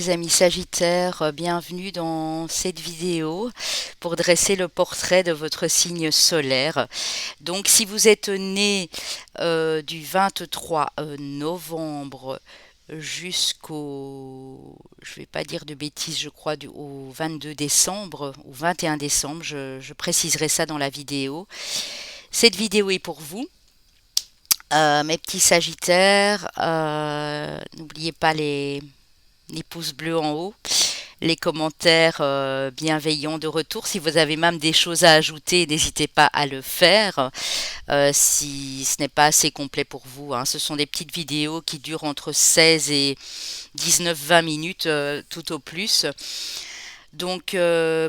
les amis Sagittaires, bienvenue dans cette vidéo pour dresser le portrait de votre signe solaire. Donc si vous êtes né du 23 novembre jusqu'au, je vais pas dire de bêtises, je crois au 22 décembre ou 21 décembre, je préciserai ça dans la vidéo. Cette vidéo est pour vous. Mes petits Sagittaires, n'oubliez pas les pouces bleus en haut, les commentaires bienveillants de retour. Si vous avez même des choses à ajouter, n'hésitez pas à le faire si ce n'est pas assez complet pour vous, hein. Ce sont des petites vidéos qui durent entre 16 et 19-20 minutes tout au plus. Donc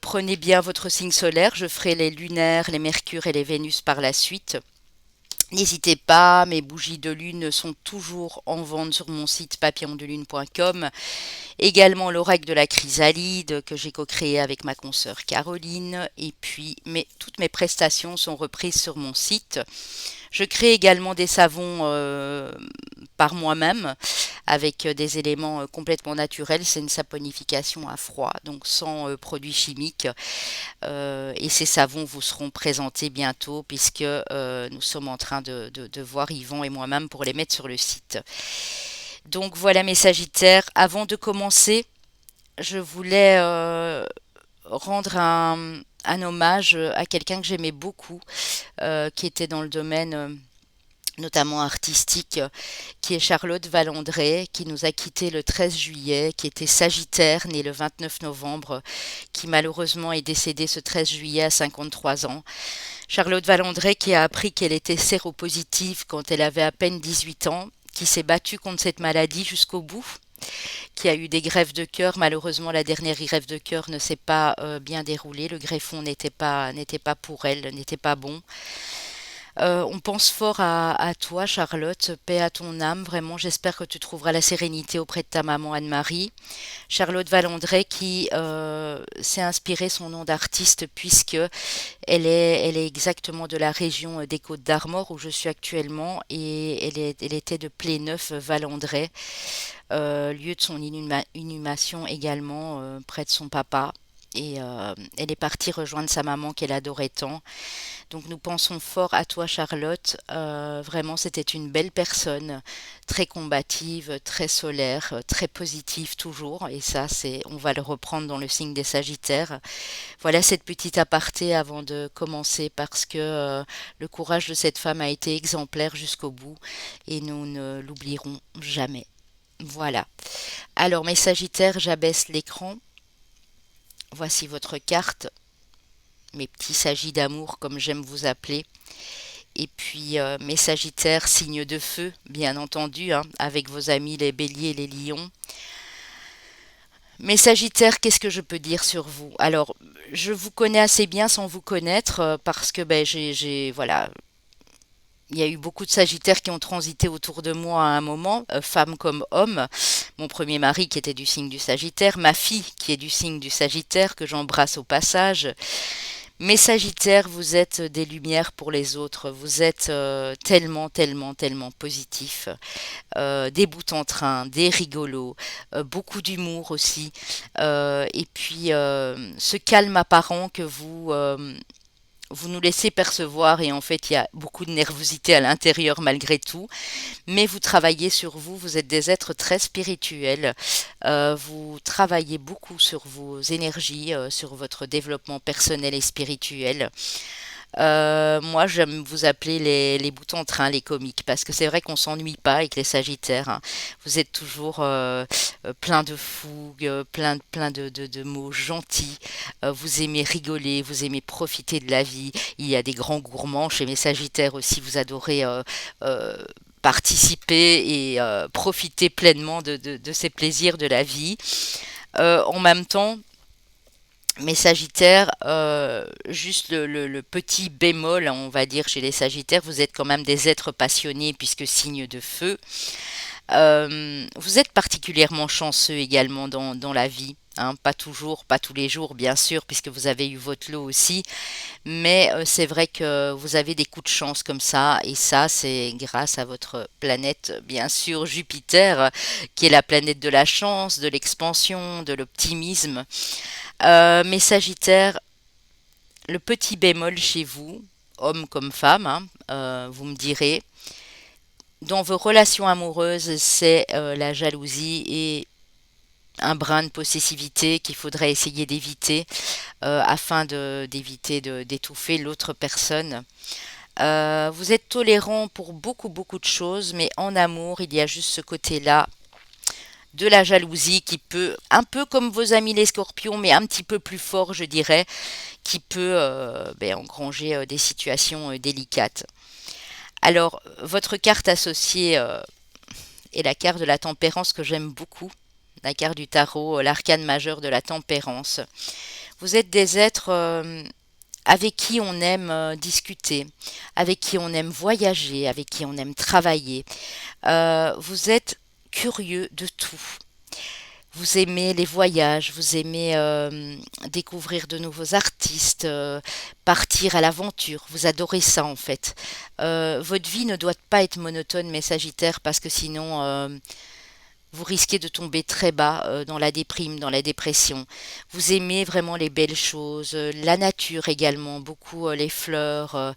prenez bien votre signe solaire. Je ferai les lunaires, les mercures et les Vénus par la suite. N'hésitez pas, mes bougies de lune sont toujours en vente sur mon site papillondelune.com. Également l'oracle de la chrysalide que j'ai co-créé avec ma consoeur Caroline. Et puis toutes mes prestations sont reprises sur mon site. Je crée également des savons par moi-même avec des éléments complètement naturels. C'est une saponification à froid, donc sans produits chimiques. Et ces savons vous seront présentés bientôt puisque nous sommes en train de voir Yvan et moi-même pour les mettre sur le site. Donc voilà mes Sagittaires, avant de commencer, je voulais rendre un hommage à quelqu'un que j'aimais beaucoup, qui était dans le domaine notamment artistique, qui est Charlotte Valandré, qui nous a quittés le 13 juillet, qui était Sagittaire, né le 29 novembre, qui malheureusement est décédée ce 13 juillet à 53 ans. Charlotte Valandré qui a appris qu'elle était séropositive quand elle avait à peine 18 ans, qui s'est battue contre cette maladie jusqu'au bout, qui a eu des greffes de cœur. Malheureusement, la dernière greffe de cœur ne s'est pas bien déroulée. Le greffon n'était pas pour elle, n'était pas bon. On pense fort à toi, Charlotte. Paix à ton âme. Vraiment, j'espère que tu trouveras la sérénité auprès de ta maman Anne-Marie. Charlotte Valandré qui s'est inspiré son nom d'artiste puisque elle est exactement de la région des Côtes d'Armor où je suis actuellement et elle était de Pléneuf Valandré, lieu de son inhumation également près de son papa. Et elle est partie rejoindre sa maman qu'elle adorait tant. Donc nous pensons fort à toi Charlotte. Vraiment c'était une belle personne, très combative, très solaire, très positive toujours. Et ça on va le reprendre dans le signe des Sagittaires. Voilà cette petite aparté avant de commencer parce que le courage de cette femme a été exemplaire jusqu'au bout et nous ne l'oublierons jamais. Voilà. Alors mes Sagittaires, j'abaisse l'écran. Voici votre carte, mes petits sagis d'amour comme j'aime vous appeler. Et puis mes Sagittaires, signes de feu, bien entendu, hein, avec vos amis les Béliers et les Lions. Mes Sagittaires, qu'est-ce que je peux dire sur vous? Alors, je vous connais assez bien sans vous connaître parce que voilà, il y a eu beaucoup de Sagittaires qui ont transité autour de moi à un moment, femmes comme hommes. Mon premier mari qui était du signe du Sagittaire, ma fille qui est du signe du Sagittaire, que j'embrasse au passage. Mes Sagittaires, vous êtes des lumières pour les autres. Vous êtes tellement, tellement, tellement positifs. Des bouts en train, des rigolos, beaucoup d'humour aussi. Et puis, ce calme apparent que vous nous laissez percevoir et en fait il y a beaucoup de nervosité à l'intérieur malgré tout, mais vous travaillez sur vous, vous êtes des êtres très spirituels, vous travaillez beaucoup sur vos énergies, sur votre développement personnel et spirituel. Moi, j'aime vous appeler les bouts en train, les comiques, parce que c'est vrai qu'on s'ennuie pas avec les Sagittaires, hein. Vous êtes toujours plein de fougue, plein de mots gentils. Vous aimez rigoler, vous aimez profiter de la vie. Il y a des grands gourmands chez mes Sagittaires aussi. Vous adorez participer et profiter pleinement de ces plaisirs de la vie. En même temps, mes Sagittaires, juste le petit bémol, on va dire, chez les Sagittaires, vous êtes quand même des êtres passionnés puisque signe de feu. Vous êtes particulièrement chanceux également dans la vie. hein, pas toujours, pas tous les jours, bien sûr, puisque vous avez eu votre lot aussi. Mais c'est vrai que vous avez des coups de chance comme ça, et ça, c'est grâce à votre planète, bien sûr, Jupiter, qui est la planète de la chance, de l'expansion, de l'optimisme. Mais Sagittaire, le petit bémol chez vous, homme comme femme, hein, vous me direz, dans vos relations amoureuses, c'est la jalousie et un brin de possessivité qu'il faudrait essayer d'éviter afin d'éviter d'étouffer l'autre personne. Vous êtes tolérant pour beaucoup beaucoup de choses, mais en amour, il y a juste ce côté-là de la jalousie qui peut, un peu comme vos amis les scorpions, mais un petit peu plus fort, je dirais, qui peut engranger des situations délicates. Alors, votre carte associée est la carte de la tempérance que j'aime beaucoup, la carte du tarot, l'arcane majeur de la tempérance. Vous êtes des êtres avec qui on aime discuter, avec qui on aime voyager, avec qui on aime travailler. Vous êtes curieux de tout. Vous aimez les voyages, vous aimez découvrir de nouveaux artistes, partir à l'aventure. Vous adorez ça en fait. Votre vie ne doit pas être monotone, mes Sagittaires, parce que sinon vous risquez de tomber très bas dans la déprime, dans la dépression. Vous aimez vraiment les belles choses, la nature également, beaucoup les fleurs,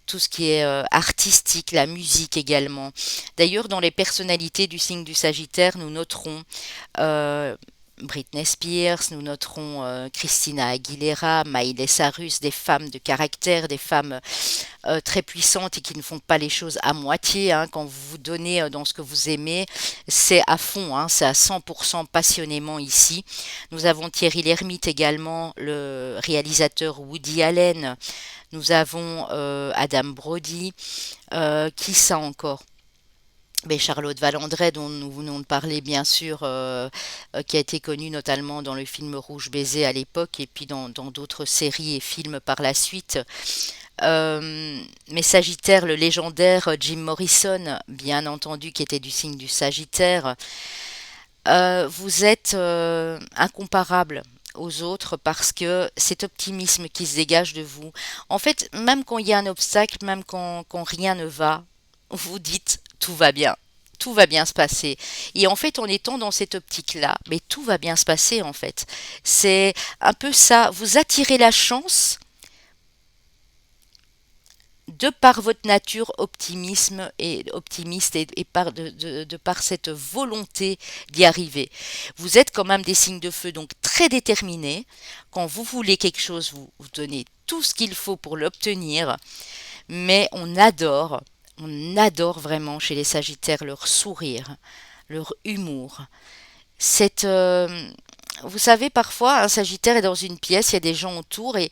tout ce qui est artistique, la musique également. D'ailleurs, dans les personnalités du signe du Sagittaire, nous noterons euh, Britney Spears, nous noterons Christina Aguilera, Miley Cyrus, des femmes de caractère, des femmes très puissantes et qui ne font pas les choses à moitié, hein. Quand vous vous donnez dans ce que vous aimez, c'est à fond, hein, c'est à 100% passionnément ici. Nous avons Thierry Lhermitte également, le réalisateur Woody Allen. Nous avons Adam Brody. Qui ça encore? Mais Charlotte Valandré, dont nous venons de parler, bien sûr, qui a été connue notamment dans le film Rouge Baiser à l'époque et puis dans d'autres séries et films par la suite. Mais Sagittaire, le légendaire Jim Morrison, bien entendu, qui était du signe du Sagittaire. Vous êtes incomparable aux autres parce que cet optimisme qui se dégage de vous, en fait, même quand il y a un obstacle, même quand rien ne va, vous dites tout va bien. Tout va bien se passer. Et en fait, en étant dans cette optique-là, mais tout va bien se passer en fait. C'est un peu ça. Vous attirez la chance de par votre nature optimiste et par de par cette volonté d'y arriver. Vous êtes quand même des signes de feu, donc très déterminés. Quand vous voulez quelque chose, vous donnez tout ce qu'il faut pour l'obtenir. Mais on adore vraiment chez les Sagittaires leur sourire, leur humour. Cette, vous savez, parfois, un Sagittaire est dans une pièce, il y a des gens autour et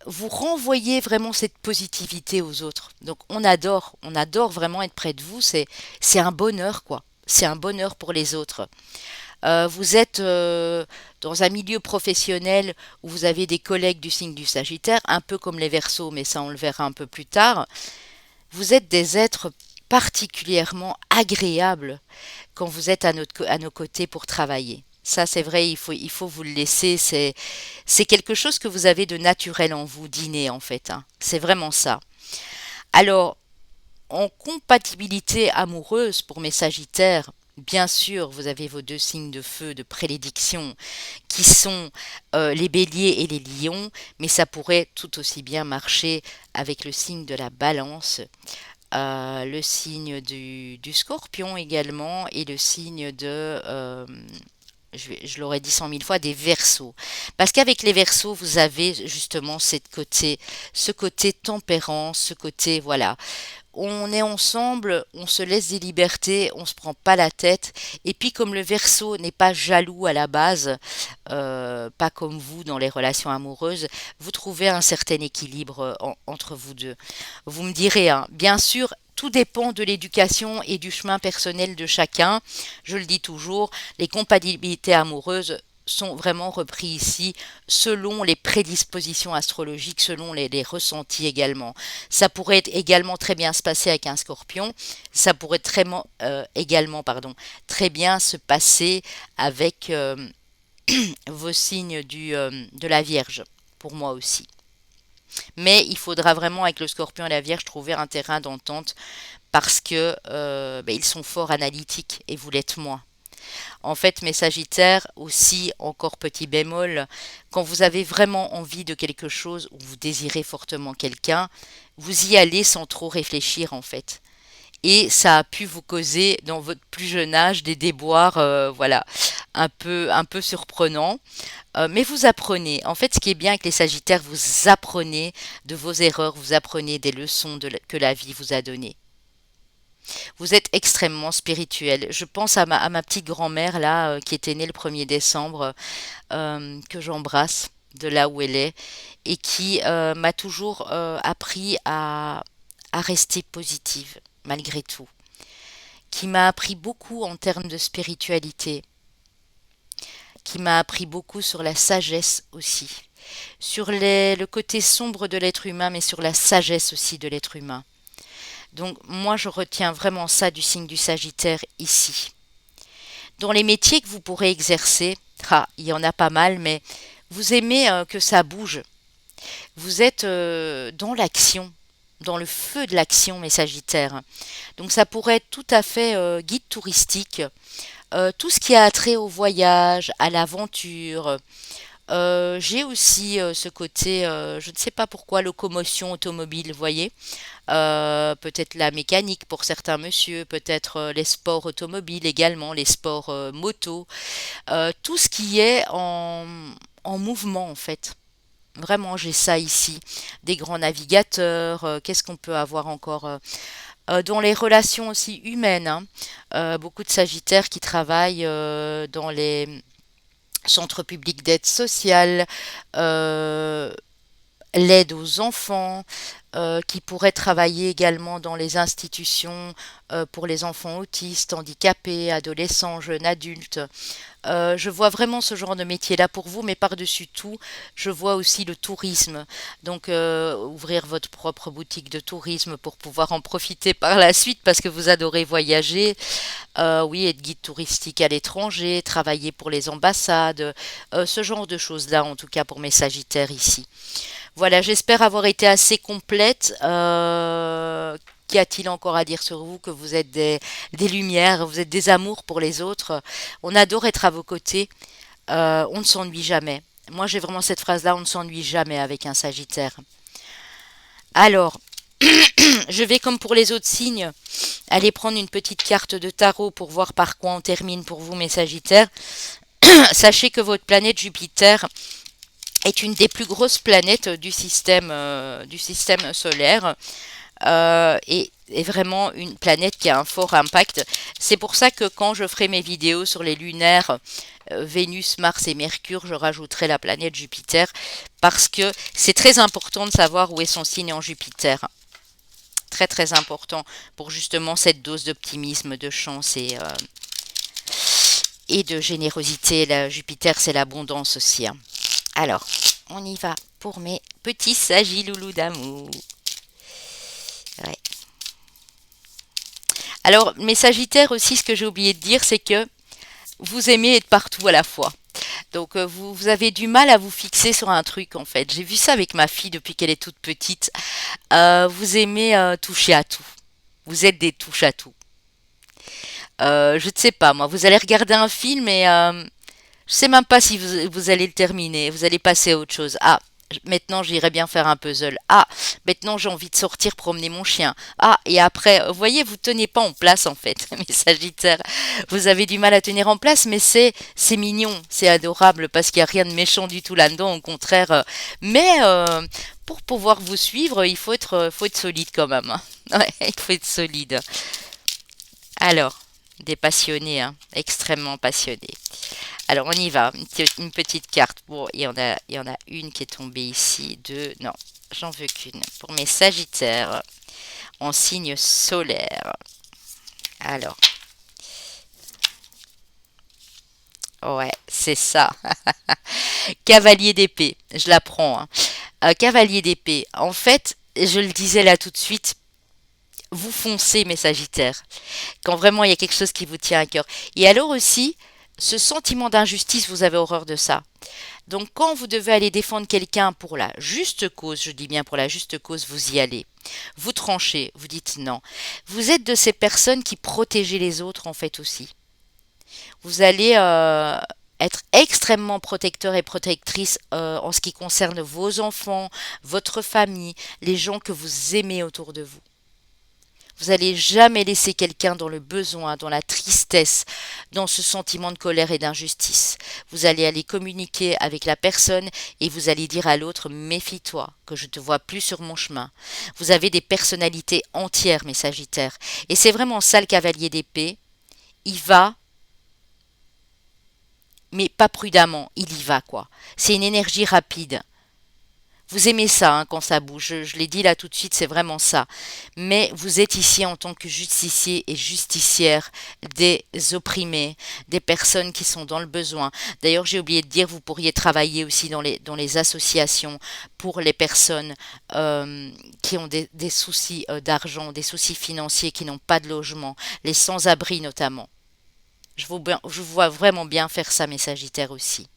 vous renvoyez vraiment cette positivité aux autres. Donc on adore vraiment être près de vous. C'est un bonheur quoi. C'est un bonheur pour les autres. Vous êtes dans un milieu professionnel où vous avez des collègues du signe du Sagittaire, un peu comme les Verseaux, mais ça on le verra un peu plus tard. Vous êtes des êtres particulièrement agréables quand vous êtes à nos côtés pour travailler. Ça, c'est vrai, il faut vous le laisser. C'est quelque chose que vous avez de naturel en vous, d'inné, en fait, hein. C'est vraiment ça. Alors, en compatibilité amoureuse pour mes Sagittaires, bien sûr, vous avez vos deux signes de feu de prédilection qui sont les béliers et les lions, mais ça pourrait tout aussi bien marcher avec le signe de la balance, le signe du scorpion également et le signe je l'aurais dit 100 000 fois, des Verseaux. Parce qu'avec les Verseaux, vous avez justement ce côté tempérance, ce côté, voilà, on est ensemble, on se laisse des libertés, on se prend pas la tête. Et puis comme le Verseau n'est pas jaloux à la base, pas comme vous dans les relations amoureuses, vous trouvez un certain équilibre entre vous deux. Vous me direz, hein, bien sûr, tout dépend de l'éducation et du chemin personnel de chacun. Je le dis toujours, les compatibilités amoureuses sont vraiment repris ici selon les prédispositions astrologiques, selon les ressentis également. Ça pourrait également très bien se passer avec un scorpion, ça pourrait également très bien se passer avec vos signes de la Vierge, pour moi aussi. Mais il faudra vraiment avec le Scorpion et la Vierge trouver un terrain d'entente parce que ils sont fort analytiques et vous l'êtes moins. En fait, mes Sagittaires, aussi, encore petit bémol, quand vous avez vraiment envie de quelque chose ou vous désirez fortement quelqu'un, vous y allez sans trop réfléchir en fait. Et ça a pu vous causer dans votre plus jeune âge des déboires, voilà, un peu surprenants. Mais vous apprenez. En fait, ce qui est bien avec les Sagittaires, vous apprenez de vos erreurs, vous apprenez des leçons que la vie vous a données. Vous êtes extrêmement spirituel. Je pense à ma petite grand-mère là, qui était née le 1er décembre, que j'embrasse de là où elle est, et qui m'a toujours appris à rester positive malgré tout, qui m'a appris beaucoup en termes de spiritualité, qui m'a appris beaucoup sur la sagesse aussi, sur le côté sombre de l'être humain, mais sur la sagesse aussi de l'être humain. Donc moi, je retiens vraiment ça du signe du Sagittaire ici. Dans les métiers que vous pourrez exercer, il y en a pas mal, mais vous aimez que ça bouge. Vous êtes dans l'action, dans le feu de l'action, mes Sagittaires. Donc ça pourrait être tout à fait guide touristique, tout ce qui a trait au voyage, à l'aventure. J'ai aussi ce côté, je ne sais pas pourquoi, locomotion automobile, vous voyez. Peut-être la mécanique pour certains monsieur, peut-être les sports automobiles également, les sports moto, tout ce qui est en mouvement en fait. Vraiment, j'ai ça ici. Des grands navigateurs, qu'est-ce qu'on peut avoir encore dans les relations aussi humaines, hein. Beaucoup de Sagittaires qui travaillent dans les centres publics d'aide sociale, euh, l'aide aux enfants, qui pourraient travailler également dans les institutions pour les enfants autistes, handicapés, adolescents, jeunes adultes. Je vois vraiment ce genre de métier-là pour vous, mais par-dessus tout, je vois aussi le tourisme. Donc, ouvrir votre propre boutique de tourisme pour pouvoir en profiter par la suite parce que vous adorez voyager. Oui, être guide touristique à l'étranger, travailler pour les ambassades, ce genre de choses-là, en tout cas pour mes Sagittaires ici. Voilà, j'espère avoir été assez complète. Qu'y a-t-il encore à dire sur vous? Que vous êtes des lumières, vous êtes des amours pour les autres. On adore être à vos côtés. On ne s'ennuie jamais. Moi, j'ai vraiment cette phrase-là, on ne s'ennuie jamais avec un Sagittaire. Alors, je vais, comme pour les autres signes, aller prendre une petite carte de tarot pour voir par quoi on termine pour vous, mes Sagittaires. Sachez que votre planète Jupiter est une des plus grosses planètes du système solaire, et est vraiment une planète qui a un fort impact. C'est pour ça que quand je ferai mes vidéos sur les lunaires Vénus, Mars et Mercure, je rajouterai la planète Jupiter parce que c'est très important de savoir où est son signe en Jupiter. Très très important pour justement cette dose d'optimisme, de chance et de générosité. La Jupiter, c'est l'abondance aussi, hein. Alors, on y va pour mes petits sagiloulous d'amour. Ouais. Alors, mes Sagittaires aussi, ce que j'ai oublié de dire, c'est que vous aimez être partout à la fois. Donc, vous avez du mal à vous fixer sur un truc, en fait. J'ai vu ça avec ma fille depuis qu'elle est toute petite. Vous aimez toucher à tout. Vous êtes des touches à tout. Je ne sais pas, moi. Vous allez regarder un film et je sais même pas si vous allez le terminer. Vous allez passer à autre chose. Ah, maintenant j'irai bien faire un puzzle. Ah, maintenant j'ai envie de sortir promener mon chien. Ah, et après, vous voyez, vous tenez pas en place en fait, mes Sagittaires. Vous avez du mal à tenir en place, mais c'est mignon, c'est adorable parce qu'il y a rien de méchant du tout là-dedans, au contraire. Mais pour pouvoir vous suivre, faut être solide quand même, hein. Ouais, il faut être solide. Alors, des passionnés, hein, extrêmement passionnés. Alors, on y va. Une petite carte. Bon, il y en a une qui est tombée ici. Deux. Non, j'en veux qu'une. Pour mes Sagittaires en signe solaire. Alors, ouais, c'est ça. Cavalier d'épée. Je la prends, hein. Cavalier d'épée. En fait, je le disais là tout de suite, vous foncez, mes Sagittaires, quand vraiment il y a quelque chose qui vous tient à cœur. Et alors aussi, ce sentiment d'injustice, vous avez horreur de ça. Donc quand vous devez aller défendre quelqu'un pour la juste cause, je dis bien pour la juste cause, vous y allez. Vous tranchez, vous dites non. Vous êtes de ces personnes qui protègent les autres en fait aussi. Vous allez être extrêmement protecteur et protectrice en ce qui concerne vos enfants, votre famille, les gens que vous aimez autour de vous. Vous n'allez jamais laisser quelqu'un dans le besoin, dans la tristesse, dans ce sentiment de colère et d'injustice. Vous allez aller communiquer avec la personne et vous allez dire à l'autre, méfie-toi, que je te vois plus sur mon chemin. Vous avez des personnalités entières, mes Sagittaires. Et c'est vraiment ça le cavalier d'épée. Il va, mais pas prudemment, il y va, quoi. C'est une énergie rapide. Vous aimez ça hein, quand ça bouge, je l'ai dit là tout de suite, c'est vraiment ça. Mais vous êtes ici en tant que justicier et justicière des opprimés, des personnes qui sont dans le besoin. D'ailleurs, j'ai oublié de dire, vous pourriez travailler aussi dans les associations pour les personnes qui ont des soucis d'argent, des soucis financiers, qui n'ont pas de logement, les sans-abri notamment. Je vous vois vraiment bien faire ça, mes Sagittaires aussi.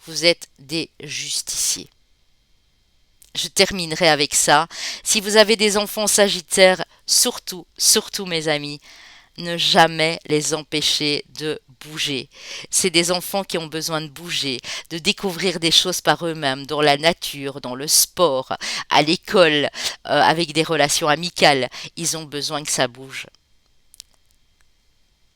Vous êtes des justiciers. Je terminerai avec ça. Si vous avez des enfants sagittaires, surtout, surtout mes amis, ne jamais les empêcher de bouger. C'est des enfants qui ont besoin de bouger, de découvrir des choses par eux-mêmes, dans la nature, dans le sport, à l'école, avec des relations amicales. Ils ont besoin que ça bouge.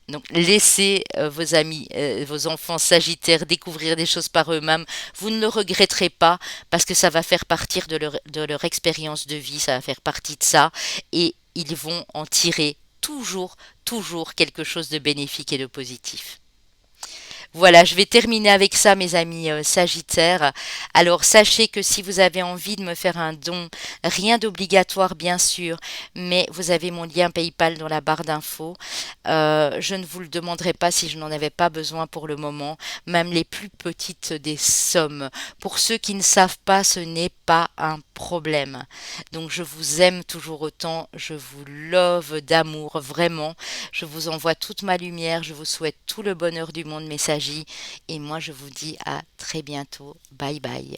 Donc laissez vos amis, vos enfants sagittaires découvrir des choses par eux-mêmes. Vous ne le regretterez pas parce que ça va faire partie de leur expérience de vie, ça va faire partie de ça et ils vont en tirer toujours, toujours quelque chose de bénéfique et de positif. Voilà, je vais terminer avec ça, mes amis Sagittaires. Alors, sachez que si vous avez envie de me faire un don, rien d'obligatoire, bien sûr, mais vous avez mon lien PayPal dans la barre d'infos. Je ne vous le demanderai pas si je n'en avais pas besoin pour le moment, même les plus petites des sommes. Pour ceux qui ne savent pas, ce n'est pas un problème. Donc, je vous aime toujours autant, je vous love d'amour, vraiment. Je vous envoie toute ma lumière, je vous souhaite tout le bonheur du monde, mes sagis, et moi je vous dis à très bientôt. Bye bye.